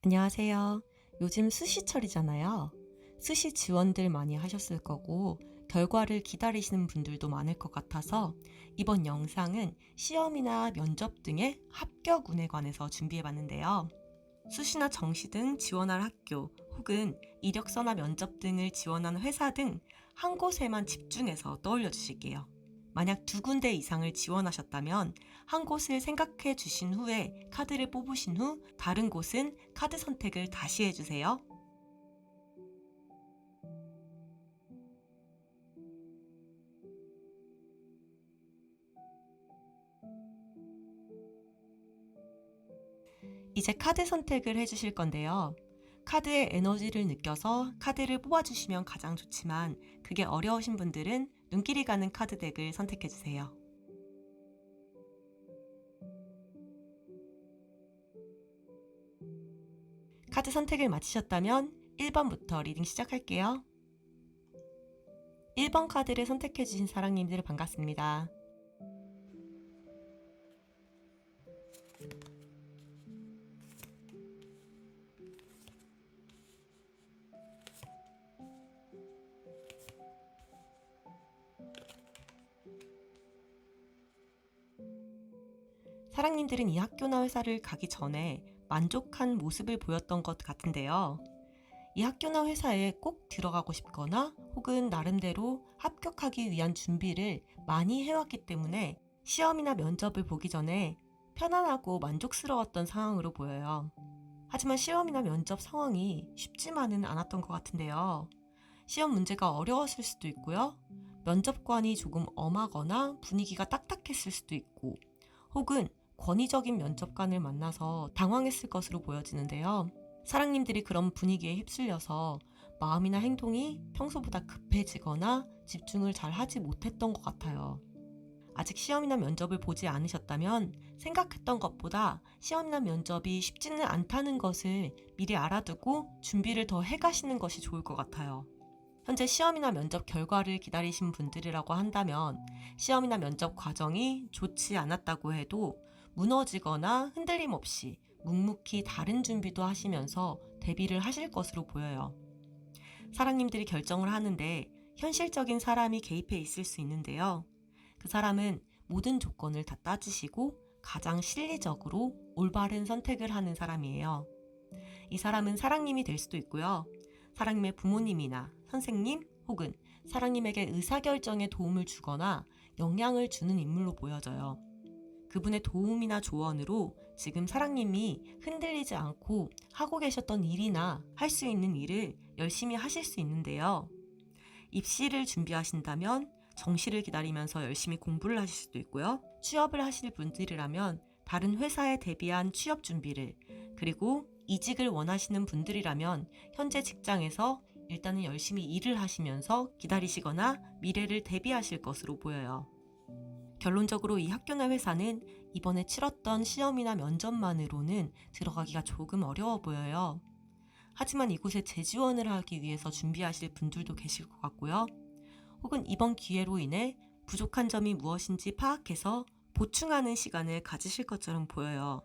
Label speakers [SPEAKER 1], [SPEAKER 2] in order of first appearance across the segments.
[SPEAKER 1] 안녕하세요. 요즘 수시철이잖아요. 수시 지원들 많이 하셨을 거고, 결과를 기다리시는 분들도 많을 것 같아서, 이번 영상은 시험이나 면접 등의 합격 운에 관해서 준비해 봤는데요. 수시나 정시 등 지원할 학교, 혹은 이력서나 면접 등을 지원한 회사 등 한 곳에만 집중해서 떠올려 주실게요. 만약 두 군데 이상을 지원하셨다면 한 곳을 생각해 주신 후에 카드를 뽑으신 후 다른 곳은 카드 선택을 다시 해주세요. 이제 카드 선택을 해주실 건데요. 카드의 에너지를 느껴서 카드를 뽑아주시면 가장 좋지만 그게 어려우신 분들은 눈길이 가는 카드 덱을 선택해주세요. 카드 선택을 마치셨다면 1번부터 리딩 시작할게요. 1번 카드를 선택해주신 사랑님들 반갑습니다. 사랑님들은 이 학교나 회사를 가기 전에 만족한 모습을 보였던 것 같은데요. 이 학교나 회사에 꼭 들어가고 싶거나 혹은 나름대로 합격하기 위한 준비를 많이 해왔기 때문에 시험이나 면접을 보기 전에 편안하고 만족스러웠던 상황으로 보여요. 하지만 시험이나 면접 상황이 쉽지만은 않았던 것 같은데요. 시험 문제가 어려웠을 수도 있고요. 면접관이 조금 엄하거나 분위기가 딱딱했을 수도 있고, 혹은 권위적인 면접관을 만나서 당황했을 것으로 보여지는데요. 사랑님들이 그런 분위기에 휩쓸려서 마음이나 행동이 평소보다 급해지거나 집중을 잘 하지 못했던 것 같아요. 아직 시험이나 면접을 보지 않으셨다면 생각했던 것보다 시험이나 면접이 쉽지는 않다는 것을 미리 알아두고 준비를 더 해가시는 것이 좋을 것 같아요. 현재 시험이나 면접 결과를 기다리신 분들이라고 한다면 시험이나 면접 과정이 좋지 않았다고 해도 무너지거나 흔들림 없이 묵묵히 다른 준비도 하시면서 대비를 하실 것으로 보여요. 사랑님들이 결정을 하는데 현실적인 사람이 개입해 있을 수 있는데요. 그 사람은 모든 조건을 다 따지시고 가장 실리적으로 올바른 선택을 하는 사람이에요. 이 사람은 사랑님이 될 수도 있고요. 사랑님의 부모님이나 선생님 혹은 사랑님에게 의사결정에 도움을 주거나 영향을 주는 인물로 보여져요. 그분의 도움이나 조언으로 지금 사랑님이 흔들리지 않고 하고 계셨던 일이나 할 수 있는 일을 열심히 하실 수 있는데요. 입시를 준비하신다면 정시를 기다리면서 열심히 공부를 하실 수도 있고요. 취업을 하실 분들이라면 다른 회사에 대비한 취업 준비를, 그리고 이직을 원하시는 분들이라면 현재 직장에서 일단은 열심히 일을 하시면서 기다리시거나 미래를 대비하실 것으로 보여요. 결론적으로 이 학교나 회사는 이번에 치렀던 시험이나 면접만으로는 들어가기가 조금 어려워 보여요. 하지만 이곳에 재지원을 하기 위해서 준비하실 분들도 계실 것 같고요. 혹은 이번 기회로 인해 부족한 점이 무엇인지 파악해서 보충하는 시간을 가지실 것처럼 보여요.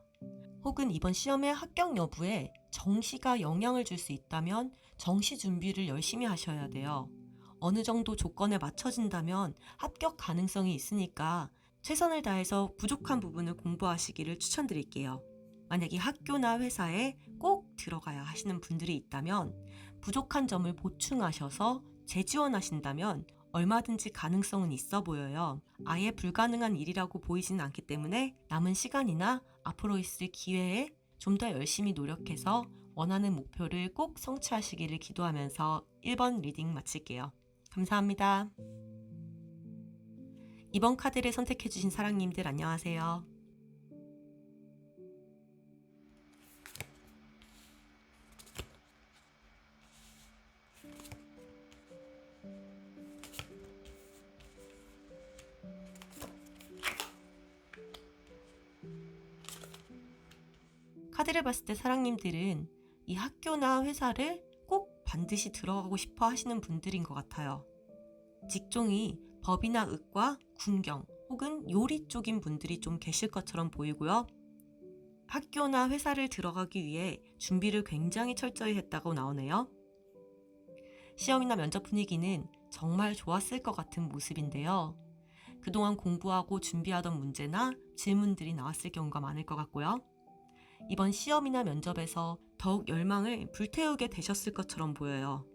[SPEAKER 1] 혹은 이번 시험의 합격 여부에 정시가 영향을 줄 수 있다면 정시 준비를 열심히 하셔야 돼요. 어느 정도 조건에 맞춰진다면 합격 가능성이 있으니까 최선을 다해서 부족한 부분을 공부하시기를 추천드릴게요. 만약에 학교나 회사에 꼭 들어가야 하시는 분들이 있다면 부족한 점을 보충하셔서 재지원하신다면 얼마든지 가능성은 있어 보여요. 아예 불가능한 일이라고 보이지는 않기 때문에 남은 시간이나 앞으로 있을 기회에 좀 더 열심히 노력해서 원하는 목표를 꼭 성취하시기를 기도하면서 1번 리딩 마칠게요. 감사합니다. 이번 카드를 선택해주신 사랑님들 안녕하세요. 카드를 봤을 때 사랑님들은 이 학교나 회사를 꼭 반드시 들어가고 싶어 하시는 분들인 것 같아요. 직종이 법이나 의과, 군경 혹은 요리 쪽인 분들이 좀 계실 것처럼 보이고요. 학교나 회사를 들어가기 위해 준비를 굉장히 철저히 했다고 나오네요. 시험이나 면접 분위기는 정말 좋았을 것 같은 모습인데요. 그동안 공부하고 준비하던 문제나 질문들이 나왔을 경우가 많을 것 같고요. 이번 시험이나 면접에서 더욱 열망을 불태우게 되셨을 것처럼 보여요.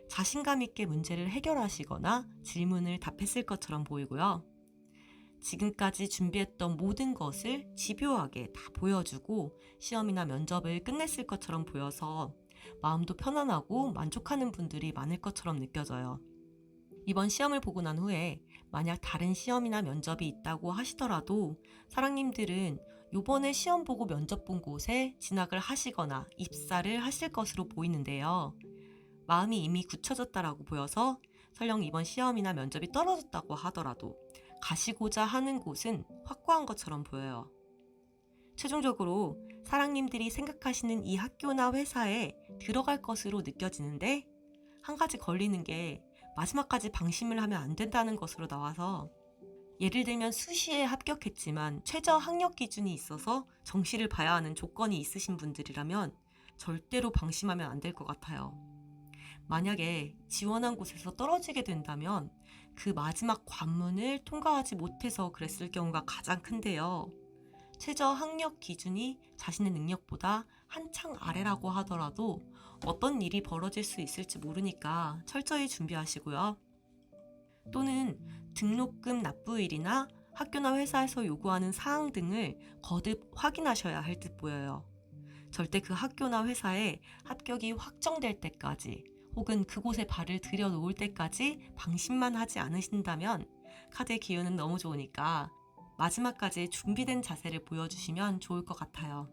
[SPEAKER 1] 자신감 있게 문제를 해결하시거나 질문을 답했을 것처럼 보이고요. 지금까지 준비했던 모든 것을 집요하게 다 보여주고 시험이나 면접을 끝냈을 것처럼 보여서 마음도 편안하고 만족하는 분들이 많을 것처럼 느껴져요. 이번 시험을 보고 난 후에 만약 다른 시험이나 면접이 있다고 하시더라도 사랑님들은 요번에 시험 보고 면접 본 곳에 진학을 하시거나 입사를 하실 것으로 보이는데요. 마음이 이미 굳혀졌다라고 보여서 설령 이번 시험이나 면접이 떨어졌다고 하더라도 가시고자 하는 곳은 확고한 것처럼 보여요. 최종적으로 사랑님들이 생각하시는 이 학교나 회사에 들어갈 것으로 느껴지는데 한 가지 걸리는 게 마지막까지 방심을 하면 안 된다는 것으로 나와서 예를 들면 수시에 합격했지만 최저 학력 기준이 있어서 정시를 봐야 하는 조건이 있으신 분들이라면 절대로 방심하면 안 될 것 같아요. 만약에 지원한 곳에서 떨어지게 된다면 그 마지막 관문을 통과하지 못해서 그랬을 경우가 가장 큰데요. 최저 학력 기준이 자신의 능력보다 한창 아래라고 하더라도 어떤 일이 벌어질 수 있을지 모르니까 철저히 준비하시고요. 또는 등록금 납부일이나 학교나 회사에서 요구하는 사항 등을 거듭 확인하셔야 할 듯 보여요. 절대 그 학교나 회사에 합격이 확정될 때까지 혹은 그곳에 발을 들여놓을 때까지 방심만 하지 않으신다면 카드의 기운은 너무 좋으니까 마지막까지 준비된 자세를 보여주시면 좋을 것 같아요.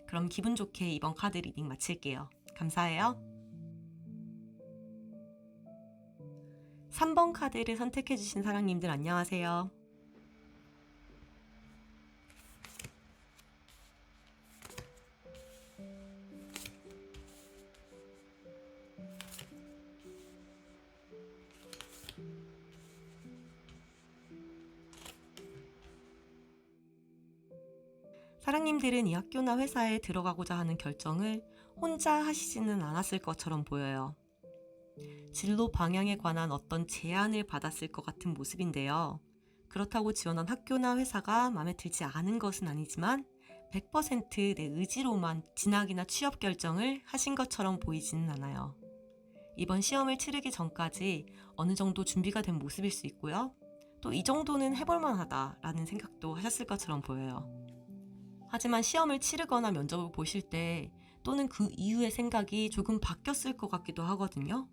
[SPEAKER 1] 그럼 기분 좋게 이번 카드 리딩 마칠게요. 감사해요. 3번 카드를 선택해주신 사랑님들 안녕하세요. 사랑님들은 이 학교나 회사에 들어가고자 하는 결정을 혼자 하시지는 않았을 것처럼 보여요. 진로 방향에 관한 어떤 제안을 받았을 것 같은 모습인데요. 그렇다고 지원한 학교나 회사가 마음에 들지 않은 것은 아니지만 100%내 의지로만 진학이나 취업 결정을 하신 것처럼 보이지는 않아요. 이번 시험을 치르기 전까지 어느 정도 준비가 된 모습일 수 있고요. 또 이 정도는 해볼만 하다라는 생각도 하셨을 것처럼 보여요. 하지만 시험을 치르거나 면접을 보실 때 또는 그 이후의 생각이 조금 바뀌었을 것 같기도 하거든요.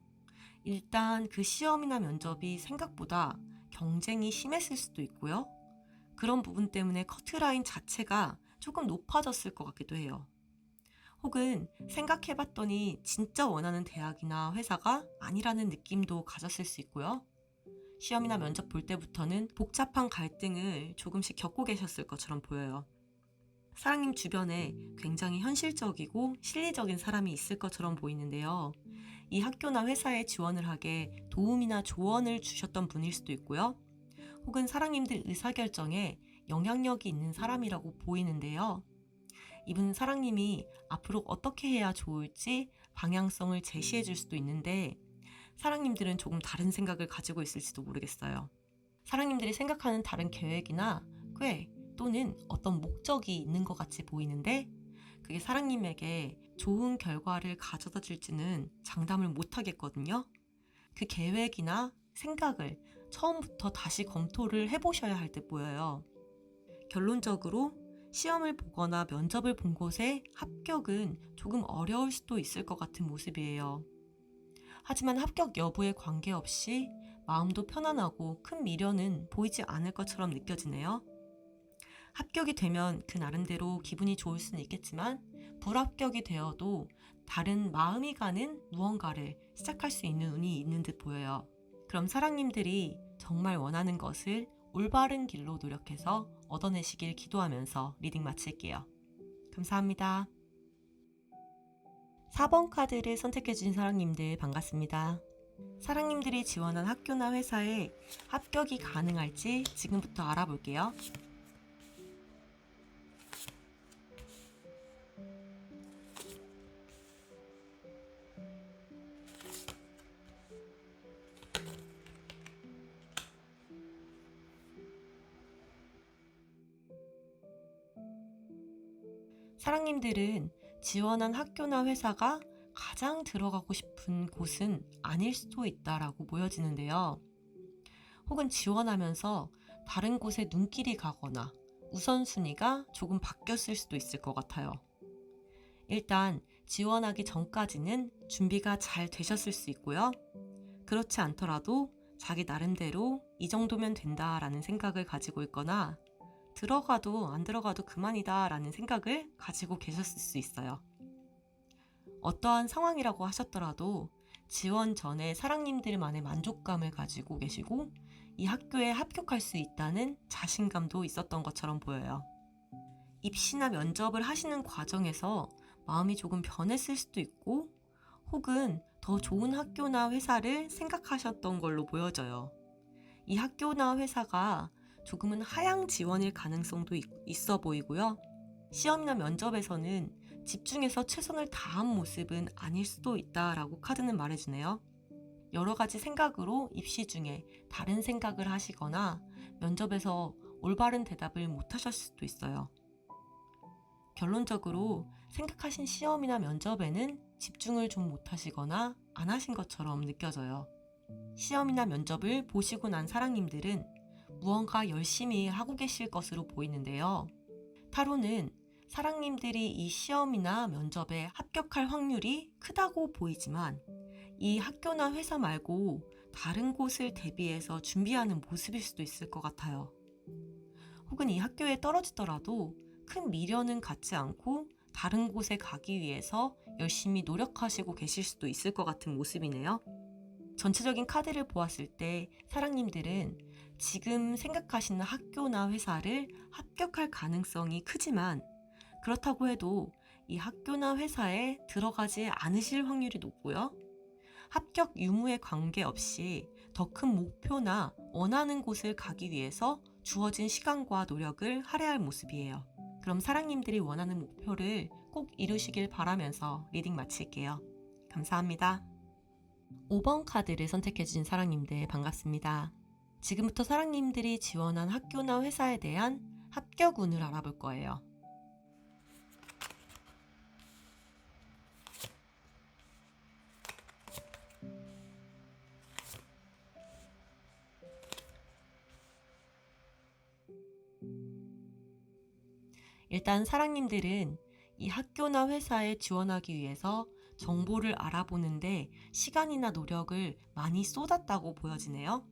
[SPEAKER 1] 일단 그 시험이나 면접이 생각보다 경쟁이 심했을 수도 있고요. 그런 부분 때문에 커트라인 자체가 조금 높아졌을 것 같기도 해요. 혹은 생각해봤더니 진짜 원하는 대학이나 회사가 아니라는 느낌도 가졌을 수 있고요. 시험이나 면접 볼 때부터는 복잡한 갈등을 조금씩 겪고 계셨을 것처럼 보여요. 사랑님 주변에 굉장히 현실적이고 실리적인 사람이 있을 것처럼 보이는데요. 이 학교나 회사에 지원을 하게 도움이나 조언을 주셨던 분일 수도 있고요. 혹은 사랑님들 의사결정에 영향력이 있는 사람이라고 보이는데요. 이분 사랑님이 앞으로 어떻게 해야 좋을지 방향성을 제시해 줄 수도 있는데 사랑님들은 조금 다른 생각을 가지고 있을지도 모르겠어요. 사랑님들이 생각하는 다른 계획이나 꽤 또는 어떤 목적이 있는 것 같이 보이는데 그게 사랑님에게 좋은 결과를 가져다 줄지는 장담을 못 하겠거든요. 그 계획이나 생각을 처음부터 다시 검토를 해보셔야 할 듯 보여요. 결론적으로 시험을 보거나 면접을 본 곳의 합격은 조금 어려울 수도 있을 것 같은 모습이에요. 하지만 합격 여부에 관계없이 마음도 편안하고 큰 미련은 보이지 않을 것처럼 느껴지네요. 합격이 되면 그 나름대로 기분이 좋을 수는 있겠지만 불합격이 되어도 다른 마음이 가는 무언가를 시작할 수 있는 운이 있는 듯 보여요. 그럼 사랑님들이 정말 원하는 것을 올바른 길로 노력해서 얻어내시길 기도하면서 리딩 마칠게요. 감사합니다. 4번 카드를 선택해주신 사랑님들 반갑습니다. 사랑님들이 지원한 학교나 회사에 합격이 가능할지 지금부터 알아볼게요. 사랑님들은 지원한 학교나 회사가 가장 들어가고 싶은 곳은 아닐 수도 있다라고 보여지는데요. 혹은 지원하면서 다른 곳에 눈길이 가거나 우선순위가 조금 바뀌었을 수도 있을 것 같아요. 일단 지원하기 전까지는 준비가 잘 되셨을 수 있고요. 그렇지 않더라도 자기 나름대로 이 정도면 된다라는 생각을 가지고 있거나 들어가도 안 들어가도 그만이다 라는 생각을 가지고 계셨을 수 있어요. 어떠한 상황이라고 하셨더라도 지원 전에 사랑님들만의 만족감을 가지고 계시고 이 학교에 합격할 수 있다는 자신감도 있었던 것처럼 보여요. 입시나 면접을 하시는 과정에서 마음이 조금 변했을 수도 있고 혹은 더 좋은 학교나 회사를 생각하셨던 걸로 보여져요. 이 학교나 회사가 조금은 하향 지원일 가능성도 있어 보이고요. 시험이나 면접에서는 집중해서 최선을 다한 모습은 아닐 수도 있다라고 카드는 말해주네요. 여러 가지 생각으로 입시 중에 다른 생각을 하시거나 면접에서 올바른 대답을 못 하셨을 수도 있어요. 결론적으로 생각하신 시험이나 면접에는 집중을 좀 못 하시거나 안 하신 것처럼 느껴져요. 시험이나 면접을 보시고 난 사랑님들은 무언가 열심히 하고 계실 것으로 보이는데요. 타로는 사랑님들이 이 시험이나 면접에 합격할 확률이 크다고 보이지만 이 학교나 회사 말고 다른 곳을 대비해서 준비하는 모습일 수도 있을 것 같아요. 혹은 이 학교에 떨어지더라도 큰 미련은 갖지 않고 다른 곳에 가기 위해서 열심히 노력하시고 계실 수도 있을 것 같은 모습이네요. 전체적인 카드를 보았을 때 사랑님들은 지금 생각하시는 학교나 회사를 합격할 가능성이 크지만 그렇다고 해도 이 학교나 회사에 들어가지 않으실 확률이 높고요. 합격 유무에 관계없이 더 큰 목표나 원하는 곳을 가기 위해서 주어진 시간과 노력을 할애할 모습이에요. 그럼 사랑님들이 원하는 목표를 꼭 이루시길 바라면서 리딩 마칠게요. 감사합니다. 5번 카드를 선택해주신 사랑님들 반갑습니다. 지금부터 사랑님들이 지원한 학교나 회사에 대한 합격 운을 알아볼 거예요. 일단 사랑님들은 이 학교나 회사에 지원하기 위해서 정보를 알아보는데 시간이나 노력을 많이 쏟았다고 보여지네요.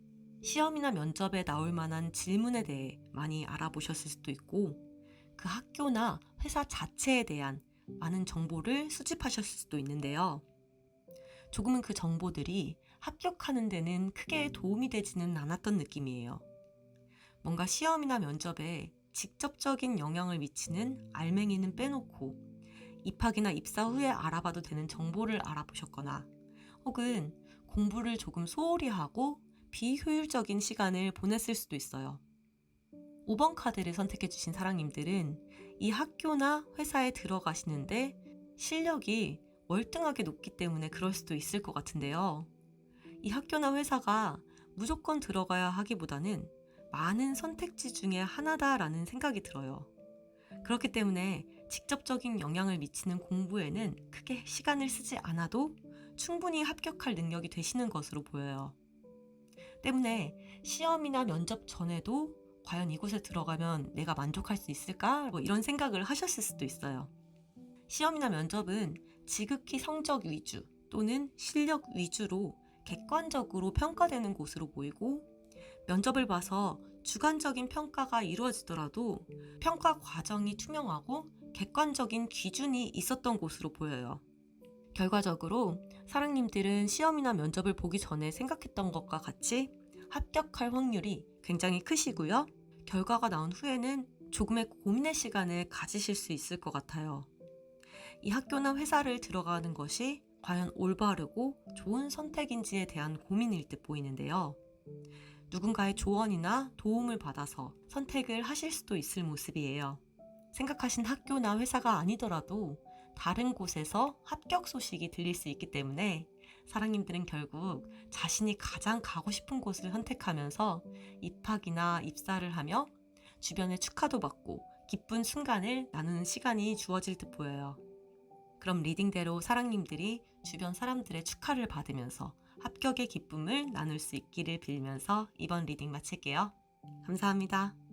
[SPEAKER 1] 시험이나 면접에 나올 만한 질문에 대해 많이 알아보셨을 수도 있고 그 학교나 회사 자체에 대한 많은 정보를 수집하셨을 수도 있는데요. 조금은 그 정보들이 합격하는 데는 크게 도움이 되지는 않았던 느낌이에요. 뭔가 시험이나 면접에 직접적인 영향을 미치는 알맹이는 빼놓고 입학이나 입사 후에 알아봐도 되는 정보를 알아보셨거나 혹은 공부를 조금 소홀히 하고 비효율적인 시간을 보냈을 수도 있어요. 5번 카드를 선택해주신 사랑님들은 이 학교나 회사에 들어가시는데 실력이 월등하게 높기 때문에 그럴 수도 있을 것 같은데요. 이 학교나 회사가 무조건 들어가야 하기보다는 많은 선택지 중에 하나다라는 생각이 들어요. 그렇기 때문에 직접적인 영향을 미치는 공부에는 크게 시간을 쓰지 않아도 충분히 합격할 능력이 되시는 것으로 보여요. 때문에 시험이나 면접 전에도 과연 이곳에 들어가면 내가 만족할 수 있을까? 이런 생각을 하셨을 수도 있어요. 시험이나 면접은 지극히 성적 위주 또는 실력 위주로 객관적으로 평가되는 곳으로 보이고 면접을 봐서 주관적인 평가가 이루어지더라도 평가 과정이 투명하고 객관적인 기준이 있었던 곳으로 보여요. 결과적으로 사랑님들은 시험이나 면접을 보기 전에 생각했던 것과 같이 합격할 확률이 굉장히 크시고요. 결과가 나온 후에는 조금의 고민의 시간을 가지실 수 있을 것 같아요. 이 학교나 회사를 들어가는 것이 과연 올바르고 좋은 선택인지에 대한 고민일 듯 보이는데요. 누군가의 조언이나 도움을 받아서 선택을 하실 수도 있을 모습이에요. 생각하신 학교나 회사가 아니더라도 다른 곳에서 합격 소식이 들릴 수 있기 때문에 사랑님들은 결국 자신이 가장 가고 싶은 곳을 선택하면서 입학이나 입사를 하며 주변에 축하도 받고 기쁜 순간을 나누는 시간이 주어질 듯 보여요. 그럼 리딩대로 사랑님들이 주변 사람들의 축하를 받으면서 합격의 기쁨을 나눌 수 있기를 빌면서 이번 리딩 마칠게요. 감사합니다.